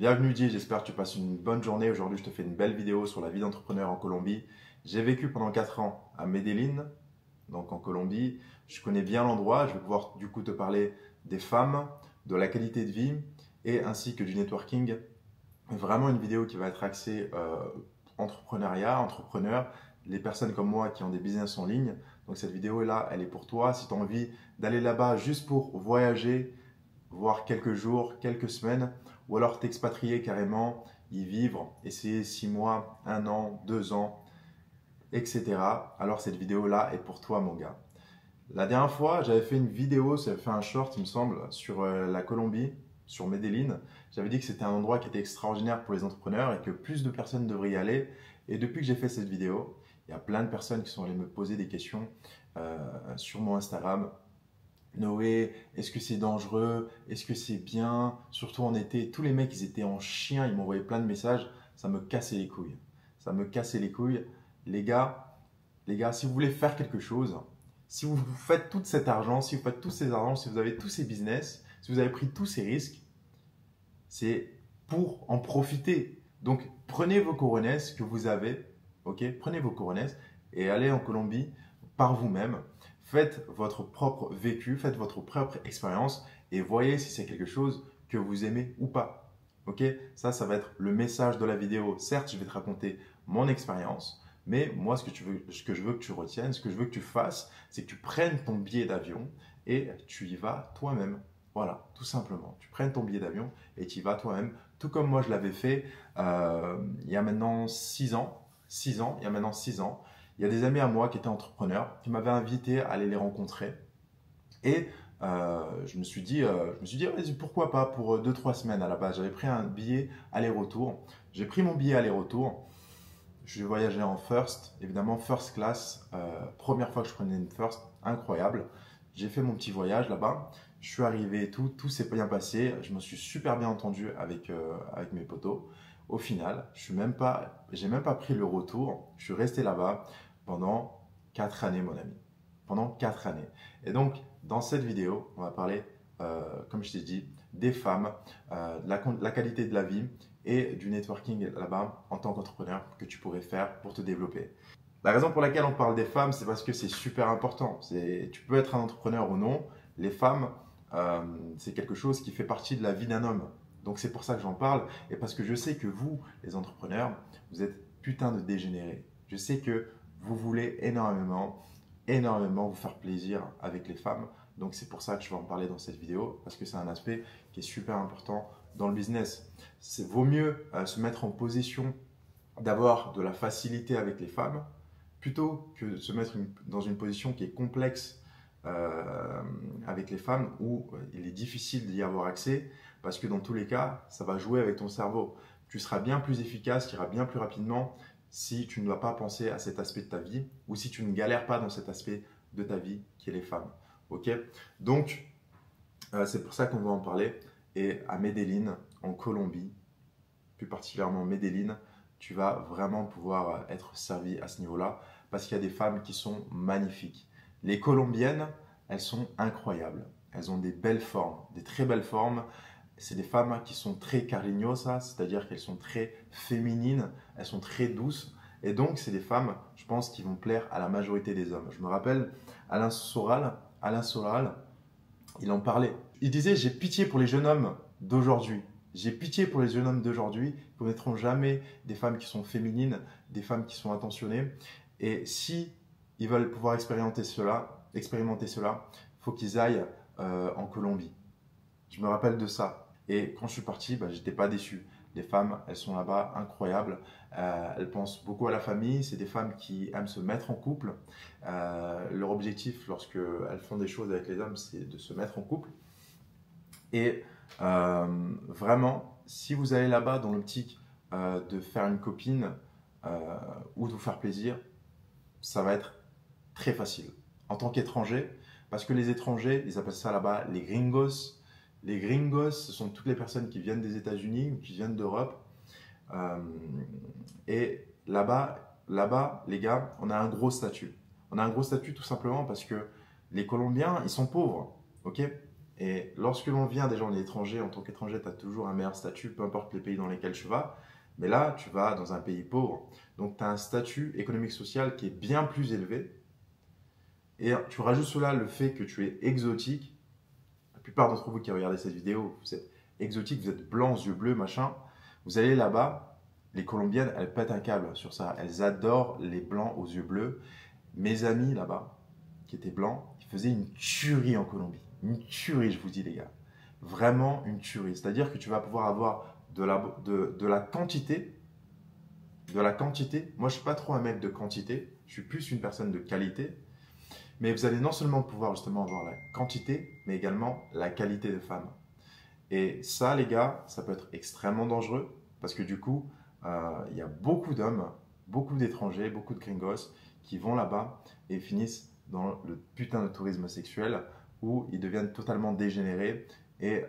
Bienvenue Guy, j'espère que tu passes une bonne journée. Aujourd'hui, je te fais une belle vidéo sur la vie d'entrepreneur en Colombie. J'ai vécu pendant 4 ans à Medellín, donc en Colombie. Je connais bien l'endroit. Je vais pouvoir du coup te parler des femmes, de la qualité de vie et ainsi que du networking. Vraiment une vidéo qui va être axée entrepreneuriat, entrepreneur, les personnes comme moi qui ont des business en ligne. Donc cette vidéo là, elle est pour toi. Si tu as envie d'aller là-bas juste pour voyager, voir quelques jours, quelques semaines, ou alors t'expatrier carrément, y vivre, essayer 6 mois, 1 an, 2 ans, etc. Alors cette vidéo-là est pour toi, mon gars. La dernière fois, j'avais fait une vidéo, j'avais fait un short, il me semble, sur la Colombie, sur Medellín. J'avais dit que c'était un endroit qui était extraordinaire pour les entrepreneurs et que plus de personnes devraient y aller. Et depuis que j'ai fait cette vidéo, il y a plein de personnes qui sont allées me poser des questions sur mon Instagram. Noé, est-ce que c'est dangereux? Est-ce que c'est bien? Surtout en été, tous les mecs, ils étaient en chien, ils m'envoyaient plein de messages. Ça me cassait les couilles. Ça me cassait les couilles. Les gars, si vous voulez faire quelque chose, si vous faites tout cet argent, si vous faites tous ces argent, si vous avez tous ces business, si vous avez pris tous ces risques, c'est pour en profiter. Donc, prenez vos corones que vous avez, ok? Prenez vos corones et allez en Colombie par vous-même. Faites votre propre vécu, faites votre propre expérience et voyez si c'est quelque chose que vous aimez ou pas. Ok? Ça va être le message de la vidéo. Certes, je vais te raconter mon expérience, mais moi, ce que je veux que tu retiennes, ce que je veux que tu fasses, c'est que tu prennes ton billet d'avion et tu y vas toi-même. Voilà, tout simplement. Tu prennes ton billet d'avion et tu y vas toi-même, tout comme moi je l'avais fait il y a maintenant 6 ans. 6 ans, il y a maintenant 6 ans. Il y a des amis à moi qui étaient entrepreneurs, qui m'avaient invité à aller les rencontrer. Et je me suis dit, vas-y, pourquoi pas pour 2, 3 semaines à la base. J'avais pris un billet aller-retour. J'ai pris mon billet aller-retour. Je voyageais en first, évidemment first class. Première fois que je prenais une first, incroyable. J'ai fait mon petit voyage là-bas. Je suis arrivé et tout s'est bien passé. Je me suis super bien entendu avec mes potos. Au final, j'ai même pas pris le retour. Je suis resté là-bas pendant 4 années, mon ami. Pendant 4 années. Et donc, dans cette vidéo, on va parler, comme je t'ai dit, des femmes, de la qualité de la vie et du networking là-bas en tant qu'entrepreneur que tu pourrais faire pour te développer. La raison pour laquelle on parle des femmes, c'est parce que c'est super important. Tu peux être un entrepreneur ou non. Les femmes, c'est quelque chose qui fait partie de la vie d'un homme. Donc c'est pour ça que j'en parle et parce que je sais que vous, les entrepreneurs, vous êtes putain de dégénérés. Je sais que vous voulez énormément vous faire plaisir avec les femmes. Donc c'est pour ça que je vais en parler dans cette vidéo parce que c'est un aspect qui est super important dans le business. Vaut mieux se mettre en position d'avoir de la facilité avec les femmes plutôt que de se mettre dans une position qui est complexe avec les femmes où il est difficile d'y avoir accès parce que dans tous les cas, ça va jouer avec ton cerveau. Tu seras bien plus efficace, tu iras bien plus rapidement si tu ne dois pas penser à cet aspect de ta vie ou si tu ne galères pas dans cet aspect de ta vie qui est les femmes. Ok? Donc, c'est pour ça qu'on va en parler. Et à Medellín, en Colombie, plus particulièrement Medellín, tu vas vraiment pouvoir être servi à ce niveau-là parce qu'il y a des femmes qui sont magnifiques. Les Colombiennes, elles sont incroyables. Elles ont des belles formes, des très belles formes. C'est des femmes qui sont très cariñosas, c'est-à-dire qu'elles sont très féminines, elles sont très douces. Et donc, c'est des femmes, je pense, qui vont plaire à la majorité des hommes. Je me rappelle Alain Soral, il en parlait. Il disait, j'ai pitié pour les jeunes hommes d'aujourd'hui. J'ai pitié pour les jeunes hommes d'aujourd'hui qui ne connaîtront jamais des femmes qui sont féminines, des femmes qui sont attentionnées. Et si ils veulent pouvoir expérimenter cela, il faut qu'ils aillent en Colombie. Je me rappelle de ça. Et quand je suis parti, je n'étais pas déçu. Les femmes, elles sont là-bas incroyables. Elles pensent beaucoup à la famille. C'est des femmes qui aiment se mettre en couple. Leur objectif, lorsqu'elles font des choses avec les hommes, c'est de se mettre en couple. Et vraiment, si vous allez là-bas dans l'optique de faire une copine ou de vous faire plaisir, ça va être très facile. En tant qu'étranger, parce que les étrangers, ils appellent ça là-bas les gringos. Les gringos, ce sont toutes les personnes qui viennent des États-Unis ou qui viennent d'Europe. Et là-bas, les gars, on a un gros statut. On a un gros statut tout simplement parce que les Colombiens, ils sont pauvres, ok? Et lorsque l'on vient déjà en étranger, en tant qu'étranger, tu as toujours un meilleur statut, peu importe les pays dans lesquels tu vas. Mais là, tu vas dans un pays pauvre. Donc, tu as un statut économique-social qui est bien plus élevé. Et tu rajoutes cela le fait que tu es exotique. La plupart d'entre vous qui regardez cette vidéo, vous êtes exotique, vous êtes blanc, yeux bleus, machin. Vous allez là-bas, les Colombiennes, elles pètent un câble sur ça. Elles adorent les blancs aux yeux bleus. Mes amis là-bas, qui étaient blancs, ils faisaient une tuerie en Colombie. Une tuerie, je vous dis les gars. Vraiment une tuerie. C'est-à-dire que tu vas pouvoir avoir de la quantité. De la quantité. Moi, je ne suis pas trop un mec de quantité. Je suis plus une personne de qualité. Mais vous allez non seulement pouvoir justement avoir la quantité, mais également la qualité de femmes. Et ça, les gars, ça peut être extrêmement dangereux parce que du coup, il y a beaucoup d'hommes, beaucoup d'étrangers, beaucoup de gringos qui vont là-bas et finissent dans le putain de tourisme sexuel où ils deviennent totalement dégénérés et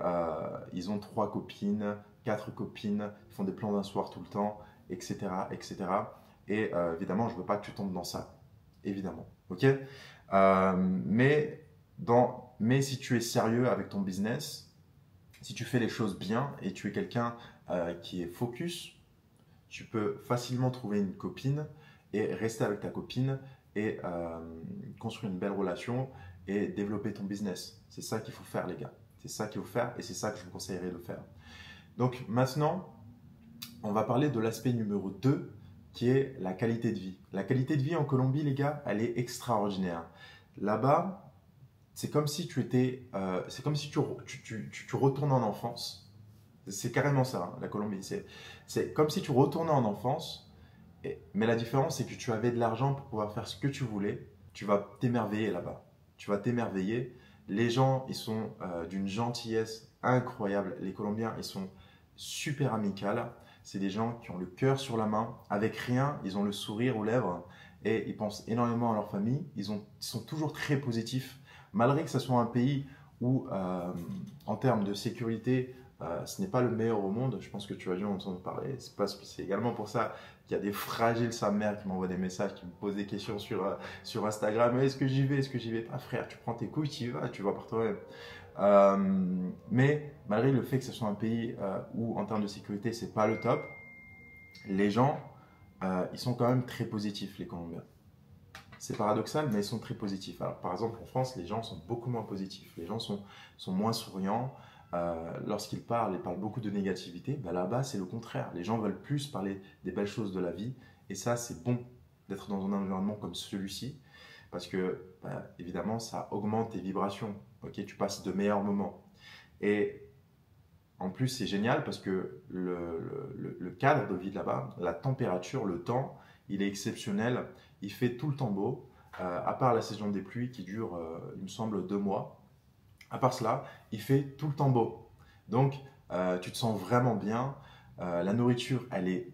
ils ont 3 copines, 4 copines, ils font des plans d'un soir tout le temps, etc. etc. Et évidemment, je ne veux pas que tu tombes dans ça. Évidemment. Ok. Mais si tu es sérieux avec ton business, si tu fais les choses bien et tu es quelqu'un qui est focus, tu peux facilement trouver une copine et rester avec ta copine et construire une belle relation et développer ton business. C'est ça qu'il faut faire, les gars. C'est ça qu'il faut faire et c'est ça que je vous conseillerais de faire. Donc maintenant, on va parler de l'aspect numéro 2 qui est la qualité de vie. La qualité de vie en Colombie, les gars, elle est extraordinaire. Là-bas, c'est comme si tu retournes en enfance. C'est carrément ça, hein, la Colombie. C'est comme si tu retournais en enfance, mais la différence, c'est que tu avais de l'argent pour pouvoir faire ce que tu voulais. Tu vas t'émerveiller là-bas. Tu vas t'émerveiller. Les gens, ils sont d'une gentillesse incroyable. Les Colombiens, ils sont super amicaux. C'est des gens qui ont le cœur sur la main. Avec rien, ils ont le sourire aux lèvres et ils pensent énormément à leur famille. Ils sont toujours très positifs. Malgré que ce soit un pays où, en termes de sécurité, ce n'est pas le meilleur au monde, je pense que tu as dû en entendre parler. C'est également pour ça qu'il y a des fragiles sa mère qui m'envoient des messages, qui me posent des questions sur Instagram. Est-ce que j'y vais? Est-ce que j'y vais pas? Frère, tu prends tes couilles, tu y vas, tu vas par toi-même. Mais malgré le fait que ce soit un pays où, en termes de sécurité, c'est pas le top, les gens, ils sont quand même très positifs, les Colombiens. C'est paradoxal, mais ils sont très positifs. Alors, par exemple, en France, les gens sont beaucoup moins positifs. Les gens sont moins souriants. Lorsqu'ils parlent, ils parlent beaucoup de négativité. Ben là-bas, c'est le contraire. Les gens veulent plus parler des belles choses de la vie. Et ça, c'est bon d'être dans un environnement comme celui-ci. Parce que, évidemment, ça augmente tes vibrations. Okay, tu passes de meilleurs moments. Et en plus, c'est génial parce que le cadre de vie là-bas, la température, le temps, il est exceptionnel. Il fait tout le temps beau, à part la saison des pluies qui dure, il me semble, 2 mois. À part cela, il fait tout le temps beau. Donc, tu te sens vraiment bien. La nourriture, elle est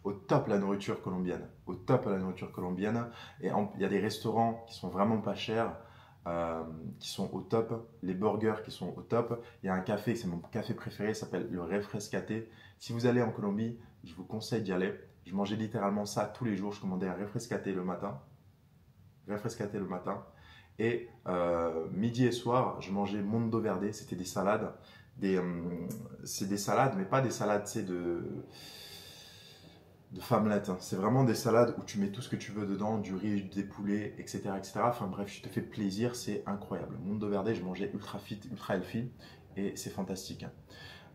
au top, la nourriture colombienne. Au top, la nourriture colombienne. Et il y a des restaurants qui sont vraiment pas chers, qui sont au top. Les burgers qui sont au top. Il y a un café, c'est mon café préféré, ça s'appelle le Refrescate. Si vous allez en Colombie, je vous conseille d'y aller. Je mangeais littéralement ça tous les jours. Je commandais un Refrescate le matin. Refrescate le matin. Et midi et soir, je mangeais Mondo Verde. C'était des salades. C'est des salades, mais pas des salades, c'est de femmelette. C'est vraiment des salades où tu mets tout ce que tu veux dedans, du riz, des poulets, etc., etc. Enfin bref, je te fais plaisir, c'est incroyable. Mondo Verde, je mangeais ultra fit, ultra healthy et c'est fantastique.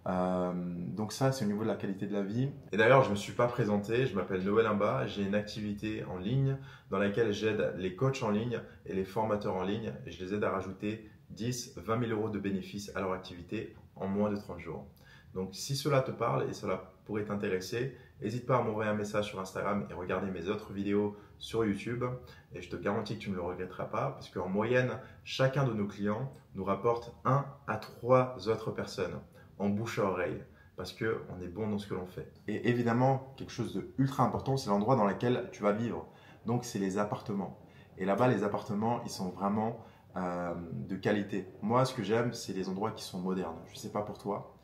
Donc ça, c'est au niveau de la qualité de la vie. Et d'ailleurs, je ne me suis pas présenté, je m'appelle Noël Imba, j'ai une activité en ligne dans laquelle j'aide les coachs en ligne et les formateurs en ligne. Et je les aide à rajouter 10, 20 000 euros de bénéfices à leur activité en moins de 30 jours. Donc si cela te parle et cela pourrait t'intéresser, n'hésite pas à m'envoyer un message sur Instagram et regarder mes autres vidéos sur YouTube. Et je te garantis que tu ne le regretteras pas parce qu'en moyenne, chacun de nos clients nous rapporte 1 à 3 autres personnes en bouche à oreille parce qu'on est bon dans ce que l'on fait. Et évidemment, quelque chose de ultra important, c'est l'endroit dans lequel tu vas vivre. Donc, c'est les appartements. Et là-bas, les appartements, ils sont vraiment de qualité. Moi, ce que j'aime, c'est les endroits qui sont modernes. Je ne sais pas pour toi.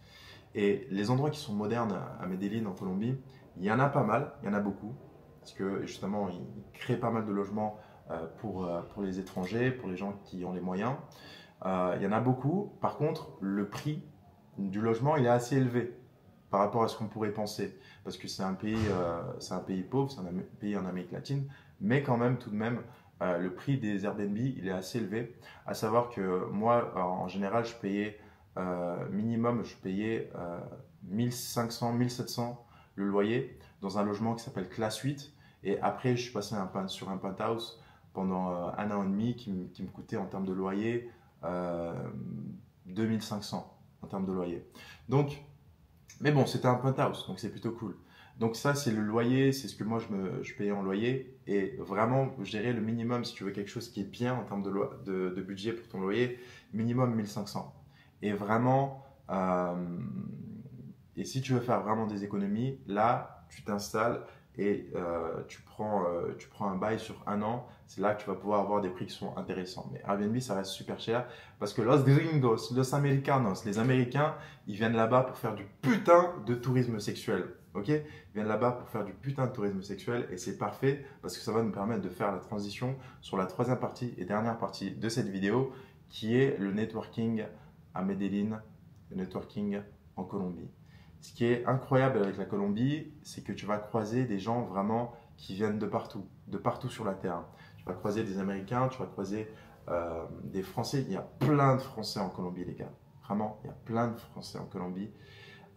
Et les endroits qui sont modernes à Medellín, en Colombie, il y en a pas mal, il y en a beaucoup. Parce que justement, ils créent pas mal de logements pour les étrangers, pour les gens qui ont les moyens. Il y en a beaucoup. Par contre, le prix du logement, il est assez élevé par rapport à ce qu'on pourrait penser. Parce que c'est un pays pauvre, c'est un pays en Amérique latine. Mais quand même, tout de même, le prix des Airbnb, il est assez élevé. À savoir que moi, en général, minimum, je payais 1500, 1700 le loyer dans un logement qui s'appelle Classe 8. Et après, je suis passé sur un penthouse pendant un an et demi qui me coûtait en termes de loyer 2500 en termes de loyer. Donc, mais bon, c'était un penthouse, donc c'est plutôt cool. Donc ça, c'est le loyer, c'est ce que moi je payais en loyer. Et vraiment, je dirais le minimum, si tu veux quelque chose qui est bien en termes de budget pour ton loyer, minimum 1500. Et vraiment, et si tu veux faire vraiment des économies, là, tu t'installes et tu prends un bail sur un an. C'est là que tu vas pouvoir avoir des prix qui sont intéressants. Mais Airbnb, ça reste super cher parce que los gringos, los americanos, les Américains, ils viennent là-bas pour faire du putain de tourisme sexuel. Ok? Ils viennent là-bas pour faire du putain de tourisme sexuel et c'est parfait parce que ça va nous permettre de faire la transition sur la troisième partie et dernière partie de cette vidéo qui est le networking à Medellín, le networking en Colombie. Ce qui est incroyable avec la Colombie, c'est que tu vas croiser des gens vraiment qui viennent de partout sur la terre. Tu vas croiser des Américains, tu vas croiser des Français. Il y a plein de Français en Colombie, les gars. Vraiment, il y a plein de Français en Colombie.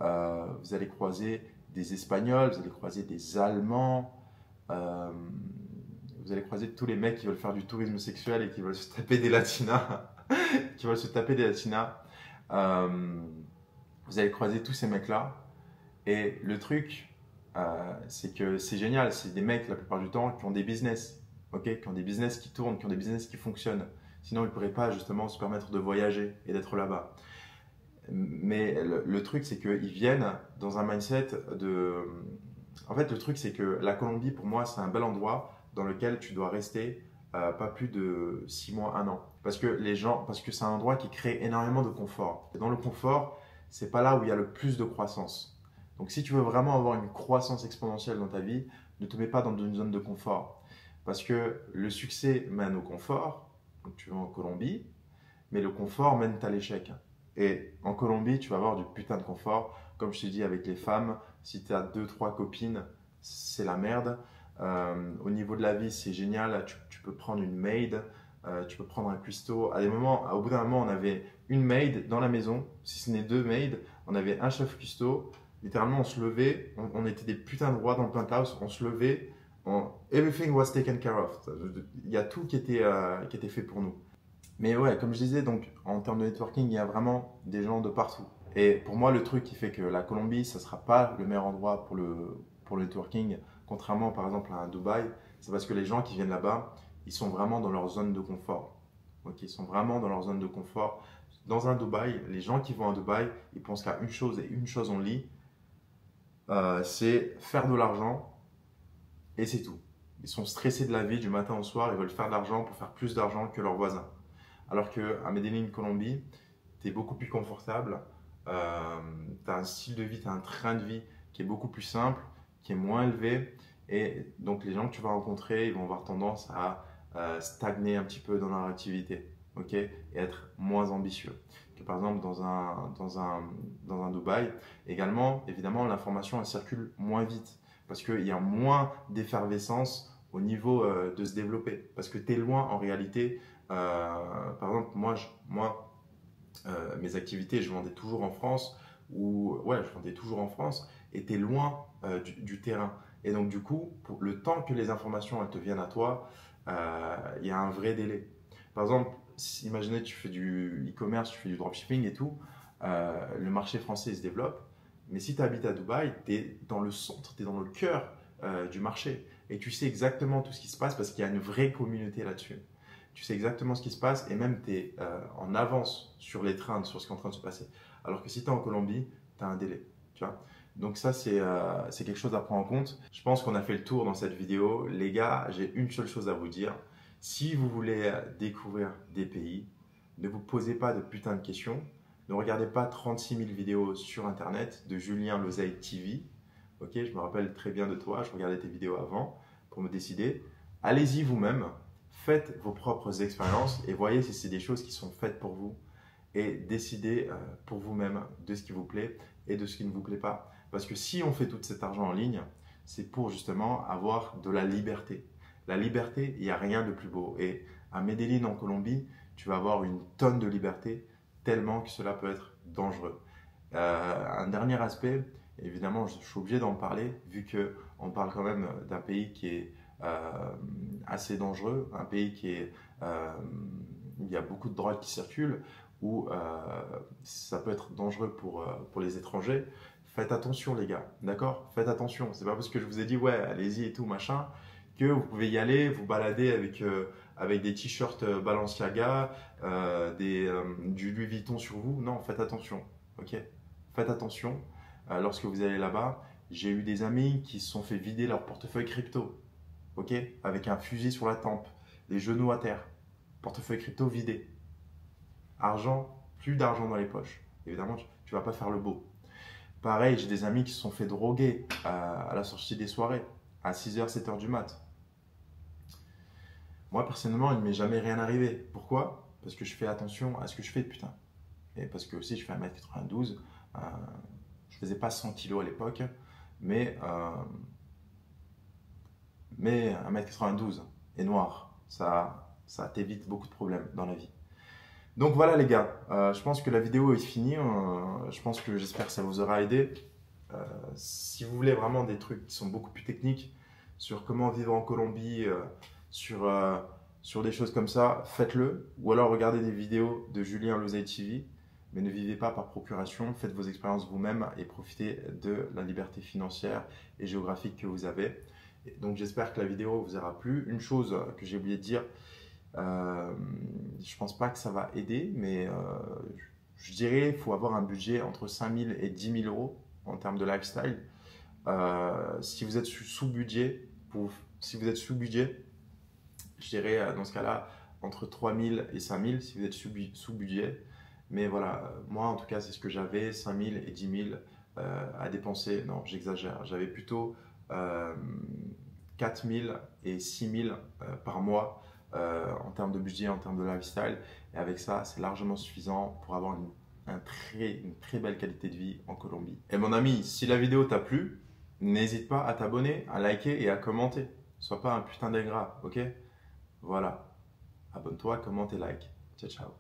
Vous allez croiser des Espagnols, vous allez croiser des Allemands. Vous allez croiser tous les mecs qui veulent faire du tourisme sexuel et qui veulent se taper des latinas. qui veulent se taper des latinas. Vous allez croiser tous ces mecs-là. Et le truc, c'est que c'est génial. C'est des mecs, la plupart du temps, qui ont des business. Okay, qui ont des business qui tournent, qui ont des business qui fonctionnent. Sinon, ils ne pourraient pas justement se permettre de voyager et d'être là-bas. Mais le truc, c'est qu'ils viennent dans un mindset de... En fait, le truc, c'est que la Colombie, pour moi, c'est un bel endroit dans lequel tu dois rester pas plus de 6 mois, 1 an. Parce que c'est un endroit qui crée énormément de confort. Et dans le confort, c'est pas là où il y a le plus de croissance. Donc, si tu veux vraiment avoir une croissance exponentielle dans ta vie, ne te mets pas dans une zone de confort. Parce que le succès mène au confort. Donc, tu vas en Colombie, mais le confort mène à l'échec. Et en Colombie, tu vas avoir du putain de confort. Comme je te dis, avec les femmes, si tu as 2-3 copines, c'est la merde. Au niveau de la vie, c'est génial. Tu peux prendre une maid, tu peux prendre un cuistot. Au bout d'un moment, on avait une maid dans la maison. Si ce n'est 2 maids, on avait un chef cuistot. Littéralement, on se levait. On était des putains de rois dans le penthouse. On se levait. Everything was taken care of. Il y a tout qui était fait pour nous. Mais ouais, comme je disais, donc en termes de networking, il y a vraiment des gens de partout. Et pour moi, le truc qui fait que la Colombie, ça ne sera pas le meilleur endroit pour le networking, contrairement par exemple à un Dubaï, c'est parce que les gens qui viennent là-bas, ils sont vraiment dans leur zone de confort. Donc, ils sont vraiment dans leur zone de confort. Dans un Dubaï, les gens qui vont à Dubaï, ils pensent qu'à une chose et une chose only, c'est faire de l'argent et c'est tout. Ils sont stressés de la vie du matin au soir, ils veulent faire de l'argent pour faire plus d'argent que leurs voisins. Alors qu'à Medellín, Colombie, tu es beaucoup plus confortable, tu as un style de vie, tu as un train de vie qui est beaucoup plus simple, qui est moins élevé. Et donc les gens que tu vas rencontrer, ils vont avoir tendance à stagner un petit peu dans leur activité, ok, et être moins ambitieux. Que par exemple dans un Dubaï, également, évidemment, l'information elle circule moins vite parce qu'il y a moins d'effervescence au niveau de se développer. Parce que tu es loin en réalité. Par exemple, mes activités, je vendais toujours en France, et tu es loin du terrain. Et donc, du coup, pour le temps que les informations elles te viennent à toi, il y a un vrai délai. Par exemple, imaginez tu fais du e-commerce, tu fais du dropshipping et tout, le marché français se développe, mais si tu habites à Dubaï, tu es dans le centre, tu es dans le cœur du marché et tu sais exactement tout ce qui se passe parce qu'il y a une vraie communauté là-dessus. Tu sais exactement ce qui se passe et même tu es en avance sur les trains, sur ce qui est en train de se passer. Alors que si tu es en Colombie, tu as un délai. Tu vois. Donc ça, c'est quelque chose à prendre en compte. Je pense qu'on a fait le tour dans cette vidéo. Les gars, j'ai une seule chose à vous dire. Si vous voulez découvrir des pays, ne vous posez pas de putain de questions. Ne regardez pas 36 000 vidéos sur Internet de Julien Lozay TV. Ok, je me rappelle très bien de toi. Je regardais tes vidéos avant pour me décider. Allez-y vous-même. Faites vos propres expériences et voyez si c'est des choses qui sont faites pour vous et décidez pour vous-même de ce qui vous plaît et de ce qui ne vous plaît pas. Parce que si on fait tout cet argent en ligne, c'est pour justement avoir de la liberté. La liberté, il n'y a rien de plus beau. Et à Medellín, en Colombie, tu vas avoir une tonne de liberté, tellement que cela peut être dangereux. Un dernier aspect, évidemment, je suis obligé d'en parler, vu qu'on parle quand même d'un pays qui est assez dangereux, un pays qui est, où il y a beaucoup de drogue qui circulent, où ça peut être dangereux pour les étrangers. Faites attention les gars, d'accord? Faites attention, c'est pas parce que je vous ai dit ouais, allez-y et tout machin, que vous pouvez y aller, vous balader avec des t-shirts Balenciaga, du Louis Vuitton sur vous. Non, faites attention, ok? Faites attention. Lorsque vous allez là-bas, j'ai eu des amis qui se sont fait vider leur portefeuille crypto, ok? Avec un fusil sur la tempe, les genoux à terre, portefeuille crypto vidé. Argent, plus d'argent dans les poches. Évidemment, tu vas pas faire le beau. Pareil, j'ai des amis qui se sont fait droguer à la sortie des soirées, à 6h, 7h du mat. Moi, personnellement, il ne m'est jamais rien arrivé. Pourquoi? Parce que je fais attention à ce que je fais, putain. Et parce que aussi, je fais 1m92. Je faisais pas 100 kg à l'époque, mais 1m92 et noir, ça t'évite beaucoup de problèmes dans la vie. Donc voilà les gars, je pense que la vidéo est finie, j'espère que ça vous aura aidé. Si vous voulez vraiment des trucs qui sont beaucoup plus techniques sur comment vivre en Colombie, sur des choses comme ça, faites-le. Ou alors regardez des vidéos de Julien Lozay TV, mais ne vivez pas par procuration, faites vos expériences vous-même et profitez de la liberté financière et géographique que vous avez. Et donc j'espère que la vidéo vous aura plu. Une chose que j'ai oublié de dire, je pense pas que ça va aider, mais je dirais qu'il faut avoir un budget entre 5 000 et 10 000 euros en termes de lifestyle. Si vous êtes sous budget, je dirais dans ce cas-là entre 3 000 et 5 000 si vous êtes sous budget. Mais voilà, moi en tout cas c'est ce que j'avais, 5 000 et 10 000 à dépenser. Non, j'exagère. J'avais plutôt 4 000 et 6 000 par mois en termes de budget, en termes de lifestyle. Et avec ça, c'est largement suffisant pour avoir une très belle qualité de vie en Colombie. Et mon ami, si la vidéo t'a plu, n'hésite pas à t'abonner, à liker et à commenter. Sois pas un putain d'ingrat, ok? Voilà. Abonne-toi, commente et like. Ciao, ciao.